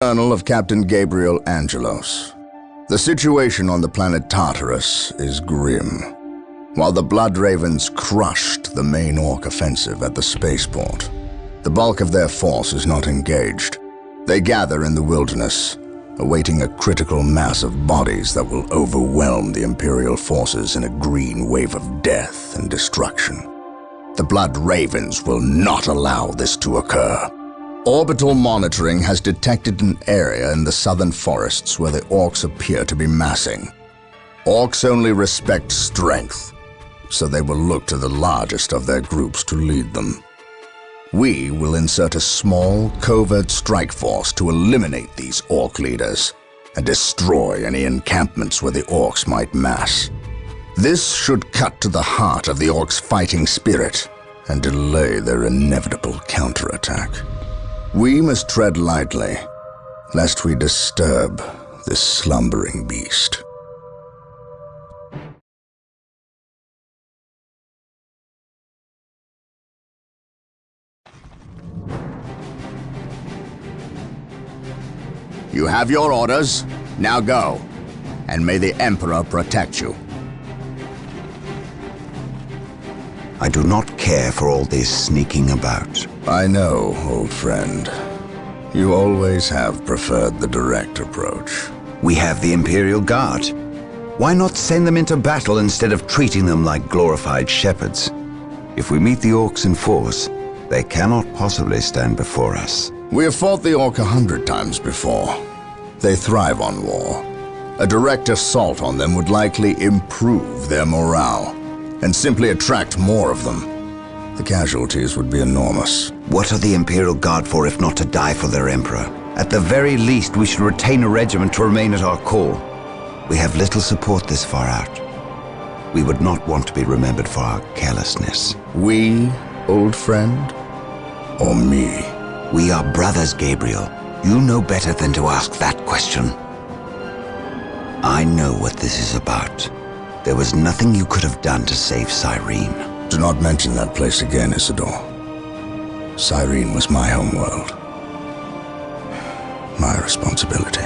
Journal of Captain Gabriel Angelos. The situation on the planet Tartarus is grim. While the Blood Ravens crushed the main Orc offensive at the spaceport, the bulk of their force is not engaged. They gather in the wilderness, awaiting a critical mass of bodies that will overwhelm the Imperial forces in a green wave of death and destruction. The Blood Ravens will not allow this to occur. Orbital monitoring has detected an area in the southern forests where the Orcs appear to be massing. Orcs only respect strength, so they will look to the largest of their groups to lead them. We will insert a small, covert strike force to eliminate these Orc leaders and destroy any encampments where the Orcs might mass. This should cut to the heart of the Orcs' fighting spirit and delay their inevitable counterattack. We must tread lightly, lest we disturb this slumbering beast. You have your orders. Now go. And may the Emperor protect you. I do not care for all this sneaking about. I know, old friend. You always have preferred the direct approach. We have the Imperial Guard. Why not send them into battle instead of treating them like glorified shepherds? If we meet the Orcs in force, they cannot possibly stand before us. We have fought the Orc 100 times before. They thrive on war. A direct assault on them would likely improve their morale, and simply attract more of them. The casualties would be enormous. What are the Imperial Guard for if not to die for their Emperor? At the very least, we should retain a regiment to remain at our core. We have little support this far out. We would not want to be remembered for our carelessness. We, old friend? Or me? We are brothers, Gabriel. You know better than to ask that question. I know what this is about. There was nothing you could have done to save Cyrene. Do not mention that place again, Isidore. Cyrene was my homeworld. My responsibility.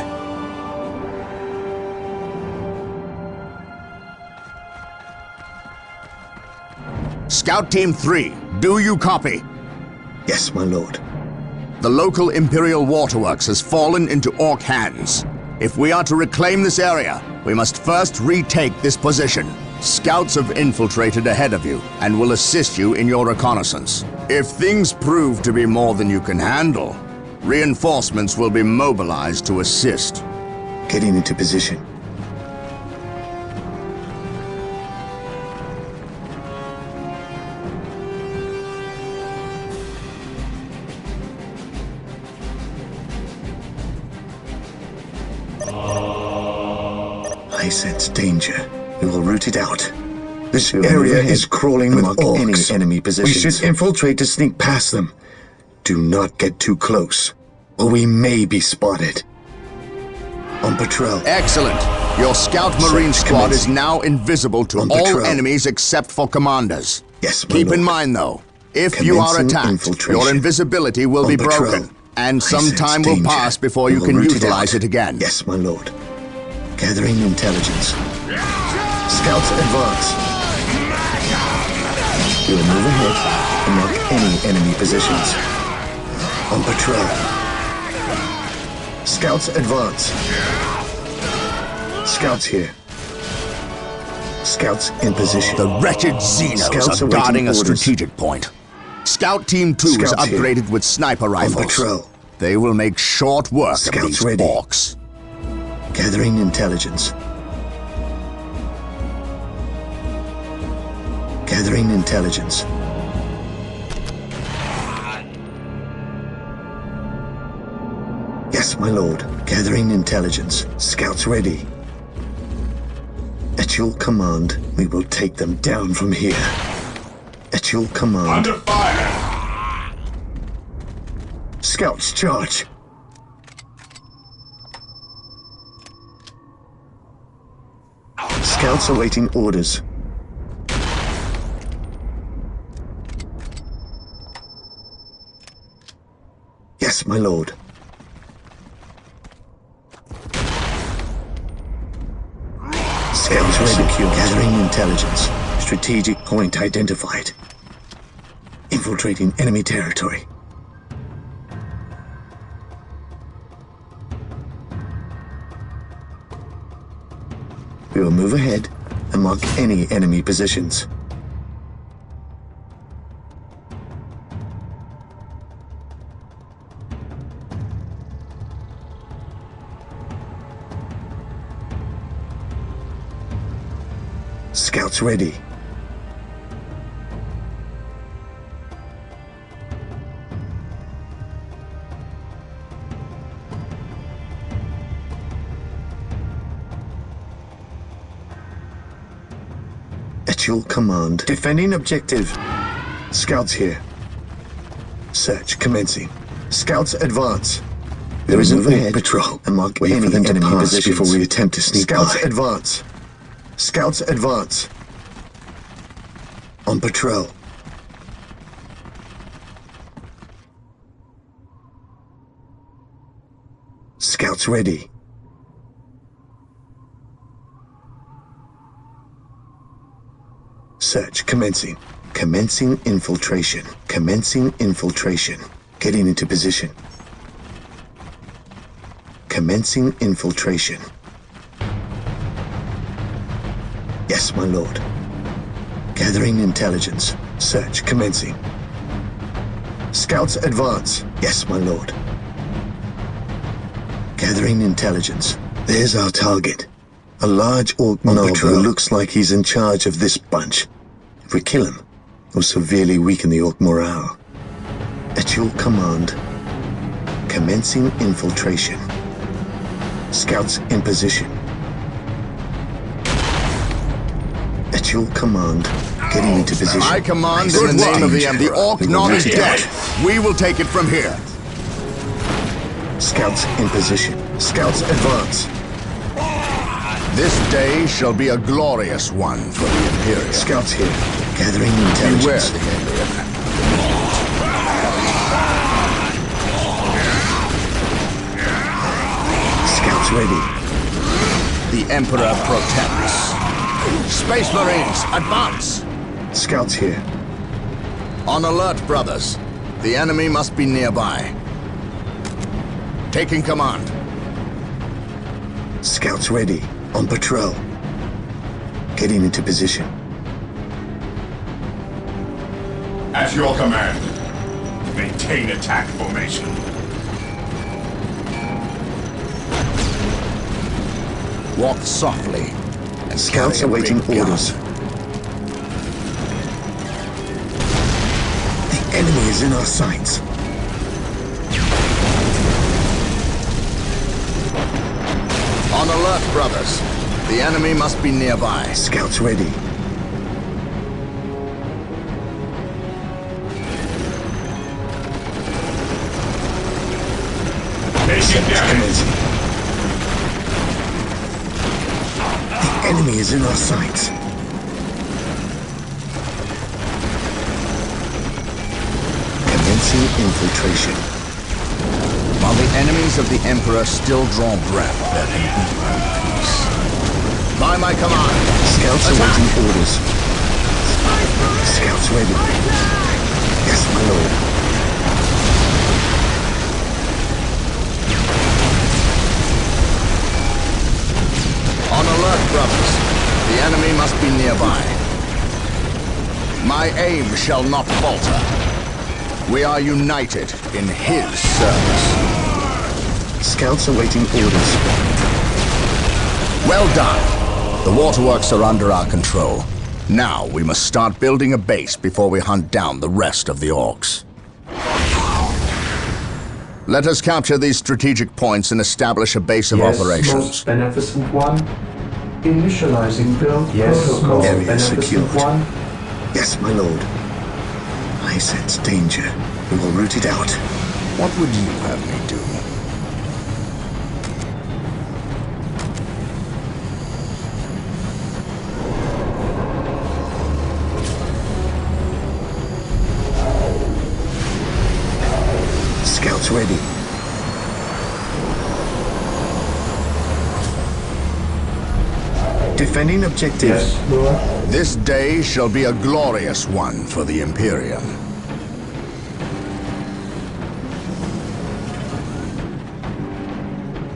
Scout Team 3, do you copy? Yes, my lord. The local Imperial waterworks has fallen into Orc hands. If we are to reclaim this area, we must first retake this position. Scouts have infiltrated ahead of you and will assist you in your reconnaissance. If things prove to be more than you can handle, reinforcements will be mobilized to assist. Getting into position. I sense danger. We will root it out. This area is crawling with Orcs. Any enemy positions. We should infiltrate to sneak past them. Do not get too close, or we may be spotted. On patrol. Excellent. Your Scout Marine squad is now invisible to all enemies except for commanders. Yes, my Keep lord. in mind, though, if you are attacked, your invisibility will be broken, and some time will pass before you can utilize it again. Yes, my lord. Gathering intelligence. Scouts advance. We will move ahead and mark any enemy positions. On patrol. Scouts advance. Scouts here. Scouts in position. The wretched Xenos are guarding a strategic point. Scout Team 2 is upgraded with sniper rifles. On patrol. They will make short work of these ready. Orcs. Gathering intelligence. Gathering intelligence. Yes, my lord. Gathering intelligence. Scouts ready. At your command, we will take them down from here. At your command. Under fire! Scouts charge. Scouts awaiting orders. Yes, my lord. Scouts ready. Gathering intelligence. Strategic point identified. Infiltrating enemy territory. We will move ahead and mark any enemy positions. Scouts ready. At your command. Defending objective. Scouts here. Search commencing. Scouts advance. There is an overhead patrol and mark any enemy positions before we attempt to sneak by. Scouts advance. Scouts advance. On patrol. Scouts ready. Search commencing. Commencing infiltration. Commencing infiltration. Getting into position. Commencing infiltration. Yes, my lord. Gathering intelligence. Search commencing. Scouts advance. Yes, my lord. Gathering intelligence. There's our target. A large orc mob who looks like he's in charge of this bunch. If we kill him, we'll severely weaken the orc morale. At your command. Commencing infiltration. Scouts in position. At your command, getting into position. I command in the name of the Emperor. The orc knob is dead. We will take it from here. Scouts in position. Scouts advance. This day shall be a glorious one for the Imperium. Scouts here, gathering intelligence. Beware the alien. Scouts ready. The Emperor protects. Space Marines, advance! Scouts here. On alert, brothers. The enemy must be nearby. Taking command. Scouts ready. On patrol. Getting into position. At your command. Maintain attack formation. Walk softly. And Scouts awaiting orders. The enemy is in our sights. On alert, brothers. The enemy must be nearby. Scouts ready. The enemy is in our sights. Commencing infiltration. While the enemies of the Emperor still draw breath, there can be no peace. By my command, Scouts awaiting orders. Scouts ready. Yes, my lord. On alert, brothers. The enemy must be nearby. My aim shall not falter. We are united in his service. Scouts awaiting orders. Well done. The waterworks are under our control. Now we must start building a base before we hunt down the rest of the orcs. Let us capture these strategic points and establish a base of operations. Most beneficent one. Initializing build protocol. Area Beneficent secured. one. Yes, my lord. I sense danger. We will root it out. What would you have me do? Scouts ready. Defending objective. Yes, Lord. This day shall be a glorious one for the Imperium.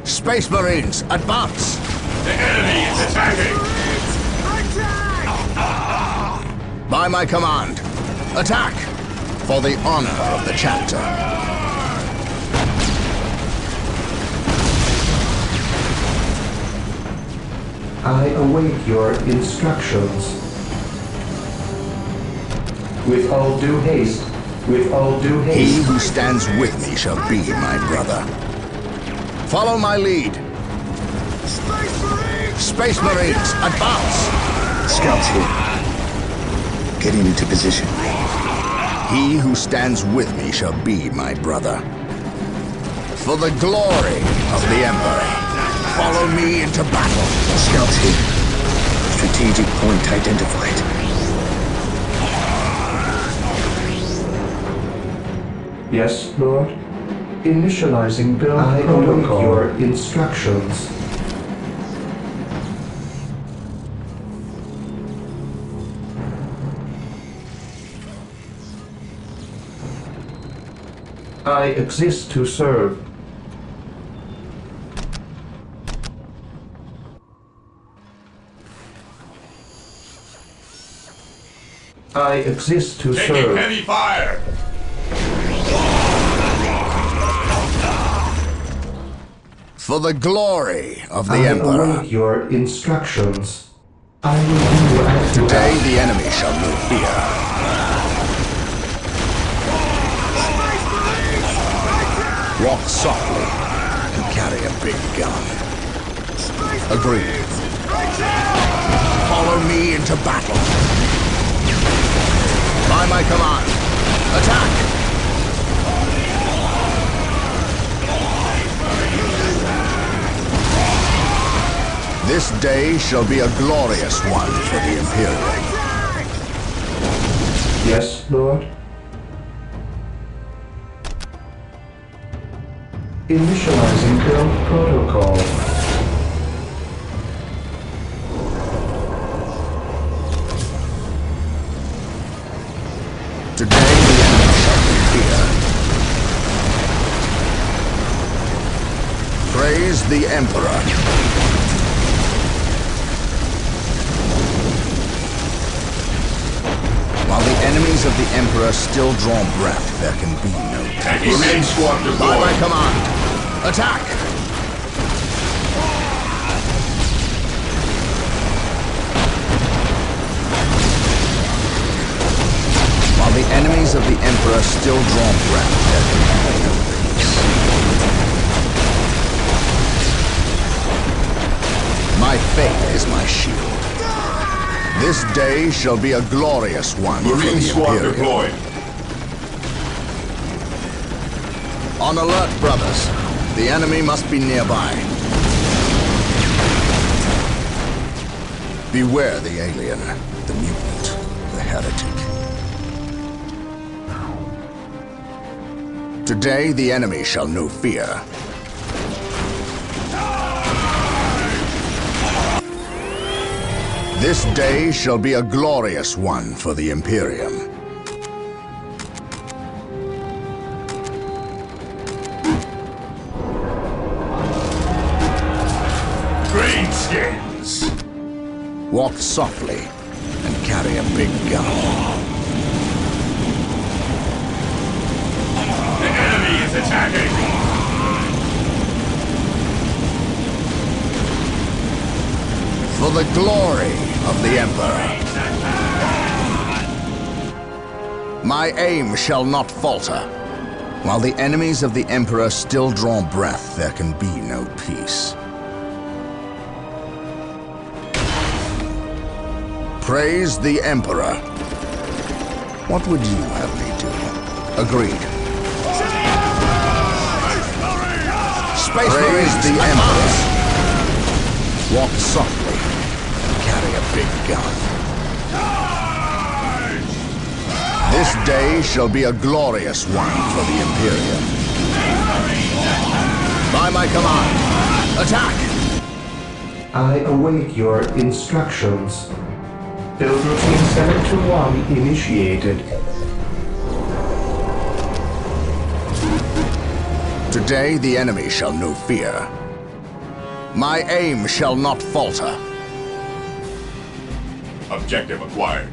Space Marines, advance! The enemy is attacking! By my command, attack! For the honor of the chapter. I await your instructions. With all due haste. With all due He haste. who stands with me shall be my brother. Follow my lead. Space Marines, advance! Scouts here. Getting into position. He who stands with me shall be my brother. For the glory of the Emperor, follow me into battle. Scouts here. Strategic point identified. Yes, Lord. Initializing build protocol. Your instructions. I exist to serve. I exist to Taking serve. heavy fire! For the glory of the I Emperor. await your instructions. I will do as you Today ask. the enemy shall know fear. Walk softly and carry a big gun. Agreed. Follow me into battle. By my command, attack! This day shall be a glorious one for the Imperium. Yes, Lord. Initializing build protocol. Today the enemy shall be fear. Praise the Emperor. While the enemies of the Emperor still draw breath, there can be no peace. Marine squad By my deployed! command, attack! While the enemies of the Emperor still draw breath, there can be no peace. My faith is my shield. This day shall be a glorious one for Marine the squad Imperium. deployed! On alert, brothers. The enemy must be nearby. Beware the alien, the mutant, the heretic. Today the enemy shall know fear. This day shall be a glorious one for the Imperium. Greenskins! Walk softly and carry a big gun. The enemy is attacking! For the glory of the Emperor. My aim shall not falter. While the enemies of the Emperor still draw breath, there can be no peace. Praise the Emperor. What would you have me do? Agreed. Space Praise the Emperor. Walk softly. Carry a big gun. This day shall be a glorious one for the Imperium. By my command, attack! I await your instructions. Build routine 721 initiated. Today the enemy shall know fear. My aim shall not falter. Objective acquired.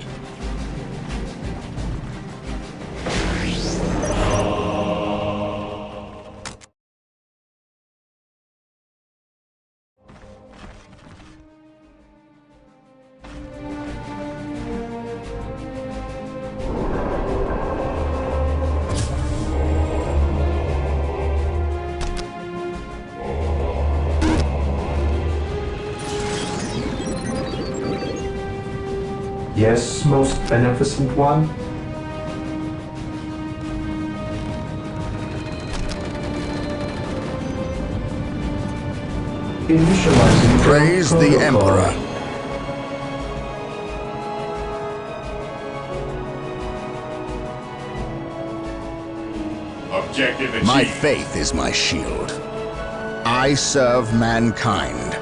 Yes, most beneficent one. Initializing Praise the protocol. Emperor. Objective achieved. My faith is my shield. I serve mankind.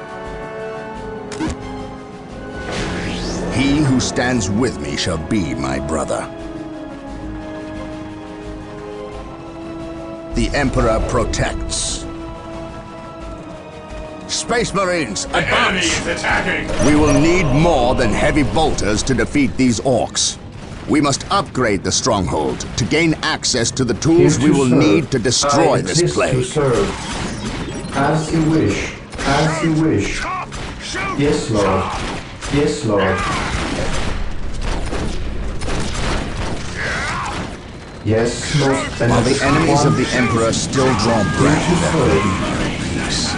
He who stands with me shall be my brother. The Emperor protects. Space Marines, The enemy advance! is attacking. We will need more than heavy bolters to defeat these orcs. We must upgrade the stronghold to gain access to the tools we will need to destroy I this exist plague. to serve. As you wish. As you wish. Yes, Lord. Yes, Lord. Yes, most beneficent While the enemies of the one. Emperor still draw breath, there will be no peace.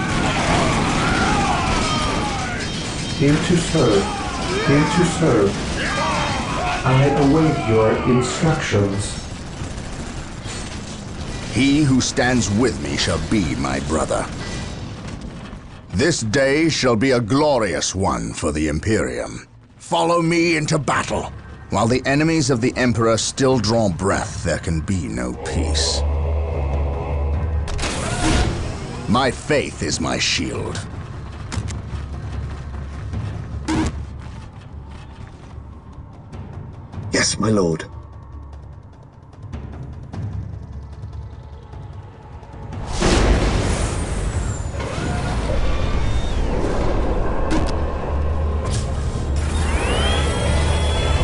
Here to serve. Here to serve. I await your instructions. He who stands with me shall be my brother. This day shall be a glorious one for the Imperium. Follow me into battle. While the enemies of the Emperor still draw breath, there can be no peace. My faith is my shield. Yes, my lord.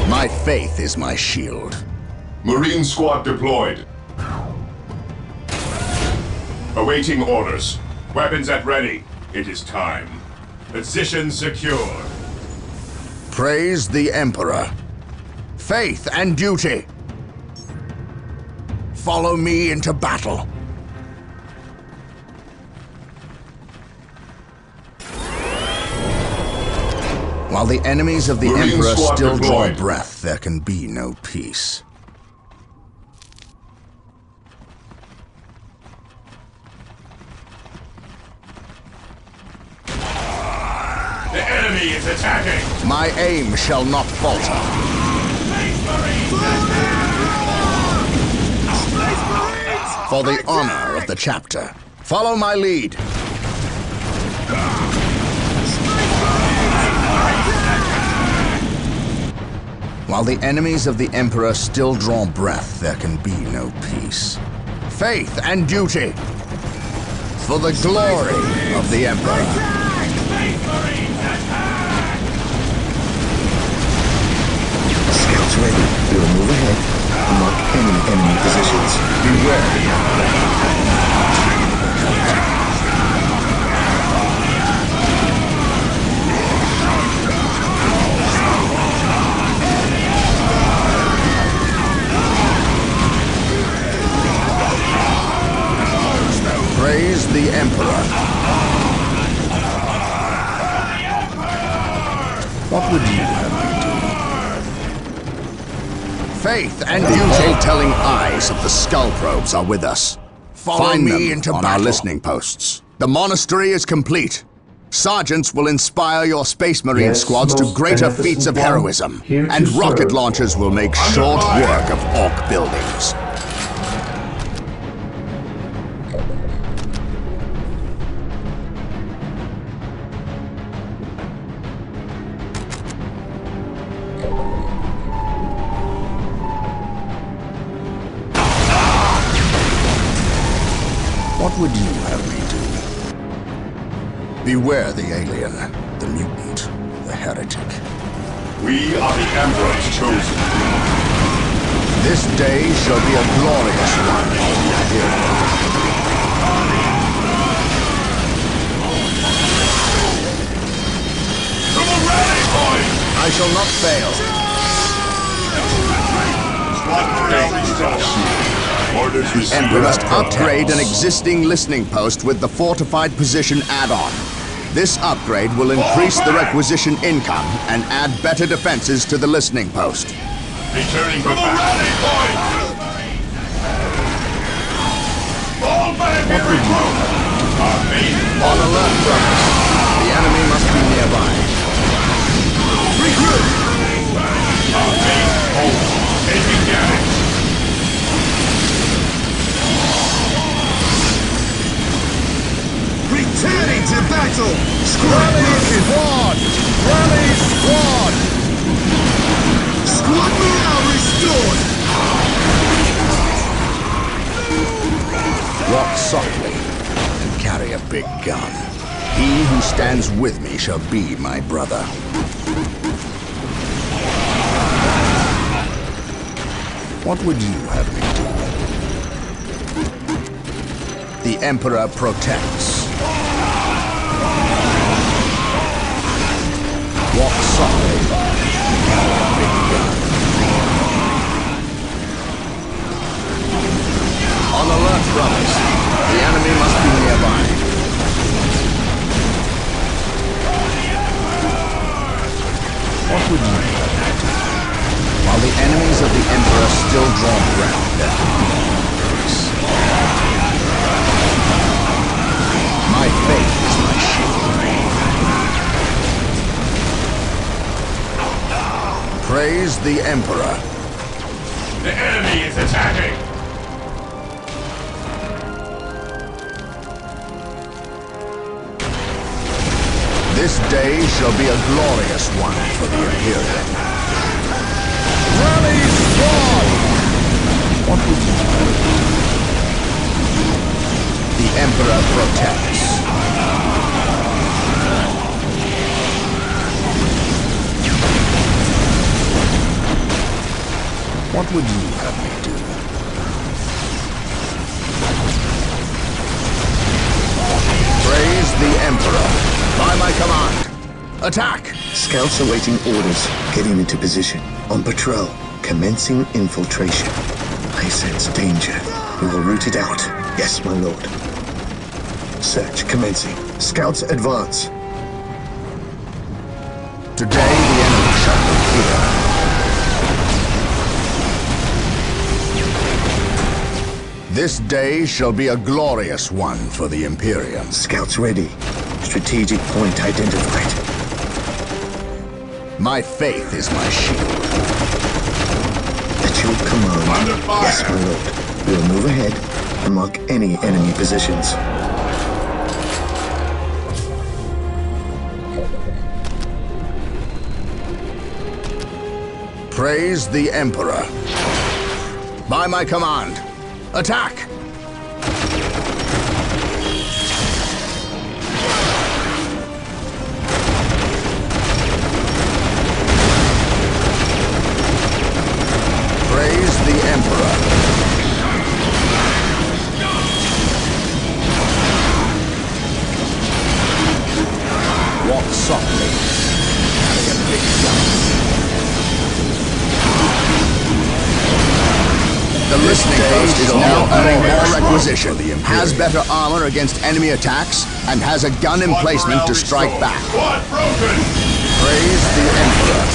My faith is my shield. Marine squad deployed. Awaiting orders. Weapons at ready. It is time. Position secure. Praise the Emperor. Faith and duty. Follow me into battle. While the enemies of the Marine Emperor squad still draw deployed. breath, there can be no peace. The enemy is attacking. My aim shall not falter. For the honor of the chapter, follow my lead. While the enemies of the Emperor still draw breath, there can be no peace. Faith and duty. For the glory of the Emperor. Scouts ready. We will move ahead and mark any enemy positions. Beware. Praise the Emperor. What would you have me do? Faith and duty-telling eyes of the skull probes are with us. Follow me into on our listening posts. The monastery is complete. Sergeants will inspire your Space Marine Yes, squads to most greater beneficent feats of one, heroism, here to and rocket serve. launchers will make short work of orc buildings. would you have me do? Beware the alien, the mutant, the heretic. We are the Emperor's chosen. This day shall be a glorious one for the Imperium. To the rally point! I shall not fail. We must upgrade an existing listening post with the fortified position add-on. This upgrade will increase the requisition income and add better defenses to the listening post. Returning to the rally point! All back and regroup! On alert, brothers. The enemy must be nearby. Regroup! Our main hold. Taking damage. Returning to battle! Rally squad! Rally squad! Squad morale restored! Walk softly and carry a big gun. He who stands with me shall be my brother. What would you have me do? The Emperor protects. Walk softly and carry a big gun. On alert, brothers. The enemy must be nearby. What would you have me do? While the enemies of the Emperor still draw breath, there can be no peace. My faith is my shield. Praise the Emperor. The enemy is attacking! This day shall be a glorious one for the Imperium. Rally squad! What would you do? The Emperor protects. What would you have me do? Praise the Emperor. By my command. Attack! Scouts awaiting orders, getting into position. On patrol, commencing infiltration. I sense danger. We will root it out. Yes, my lord. Search commencing. Scouts advance. Today the enemy shall be here. This day shall be a glorious one for the Imperium. Scouts ready. Strategic point identified. My faith is my shield. At your command. Under fire. Yes, my lord. We will move ahead and mark any enemy positions. Praise the Emperor. By my command. Attack! Praise the Emperor. Walk softly. Carry a big gun. The listening post is now earning more requisition, has better armor against enemy attacks, and has a gun emplacement to strike back. Squad broken! Praise the Emperor.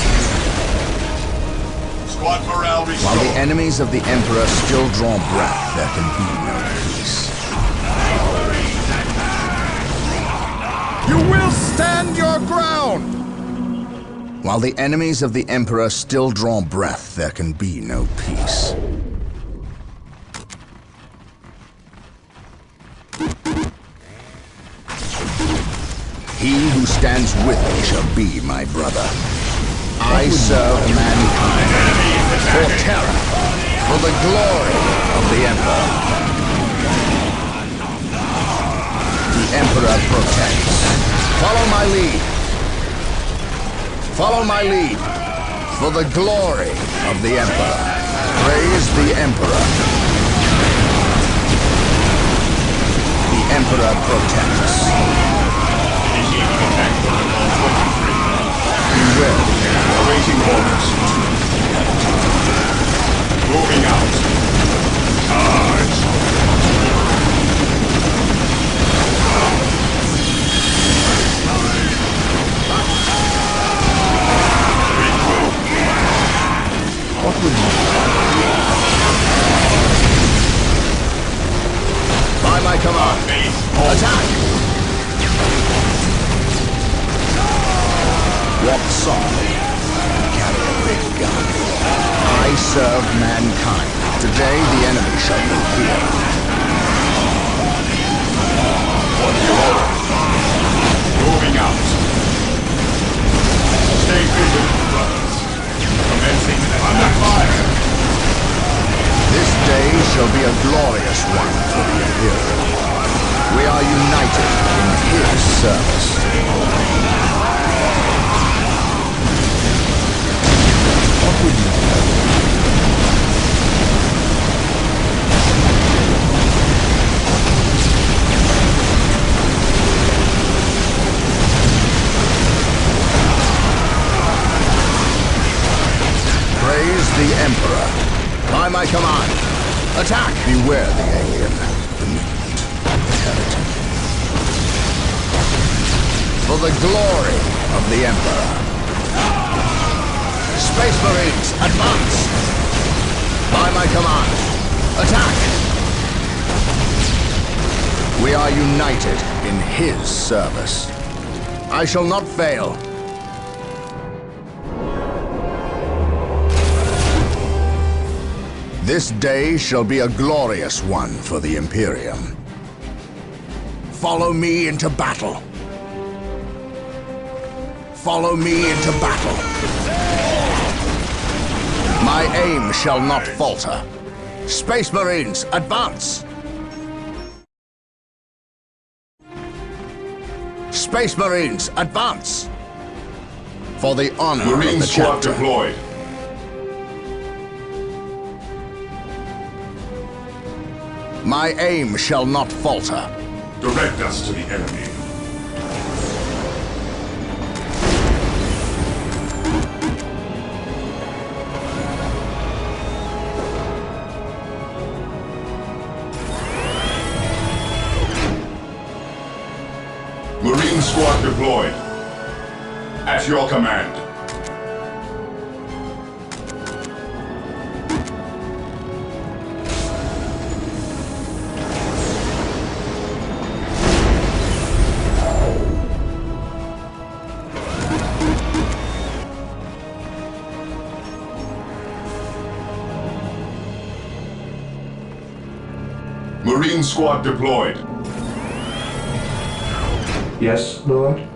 Squad morale restored. While the enemies of the Emperor still draw breath, there can be no peace. You will stand your ground! While the enemies of the Emperor still draw breath, there can be no peace. He who stands with me shall be my brother. I serve mankind for terror, for the glory of the Emperor. The Emperor protects. Follow my lead. Follow my lead. For the glory of the Emperor. Praise the Emperor. The Emperor protects. Initiating attack protocol 23. He will. Awaiting orders. Moving out. Charge. What would you do? By my command. Attack! What song? Carry a big gun. I serve mankind. Today the enemy shall be here. What's your order? Moving out. Stay vigilant, brothers. Commencing under fire. This day shall be a glorious one for the Imperium. We are united in his service. What would you do? Praise the Emperor. By my command. Attack! Beware the alien, the mutant, the heretic. For the glory of the Emperor. Space Marines, advance! By my command. Attack! We are united in his service. I shall not fail. This day shall be a glorious one for the Imperium. Follow me into battle. Follow me into battle. My aim shall not falter. Space Marines, advance! Space Marines, advance! For the honor of Marine the squad chapter. deployed. My aim shall not falter. Direct us to the enemy. Marine squad deployed. At your command. Marine squad deployed. Yes, Lord?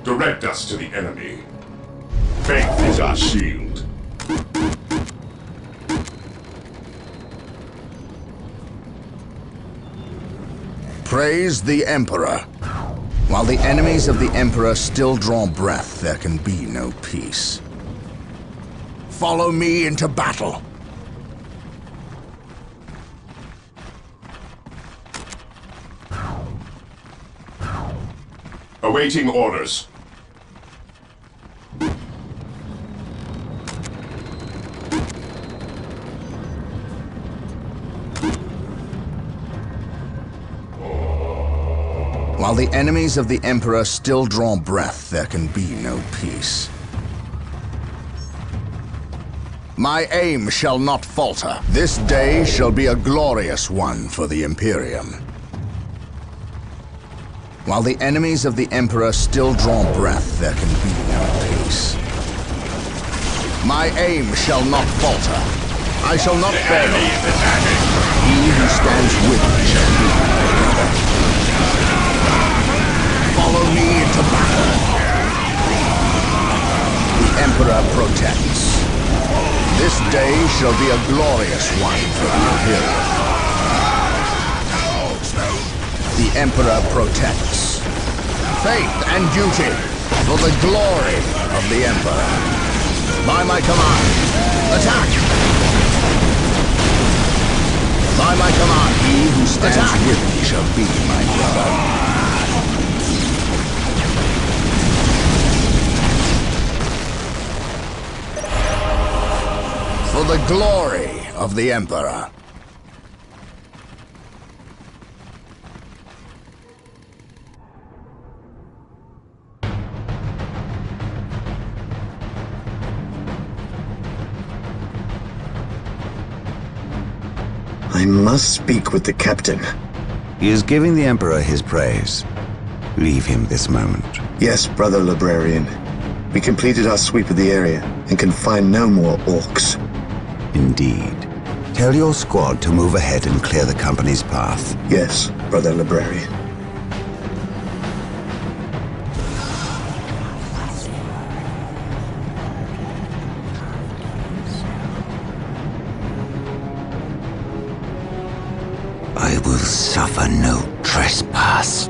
Direct us to the enemy. Faith is our shield. Praise the Emperor. While the enemies of the Emperor still draw breath, there can be no peace. Follow me into battle. Awaiting orders. While the enemies of the Emperor still draw breath, there can be no peace. My aim shall not falter. This day shall be a glorious one for the Imperium. While the enemies of the Emperor still draw breath, there can be no peace. My aim shall not falter. I shall not fail. He who stands with me shall be my brother. Follow me into battle. The Emperor protects. This day shall be a glorious one for the Imperium. The Emperor protects. Faith and duty for the glory of the Emperor. By my command, attack! By my command, he who stands with me shall be my brother. For the glory of the Emperor. I must speak with the captain. He is giving the Emperor his praise. Leave him this moment. Yes, brother librarian. We completed our sweep of the area and can find no more orcs. Indeed. Tell your squad to move ahead and clear the company's path. Yes, brother librarian. I will suffer no trespass.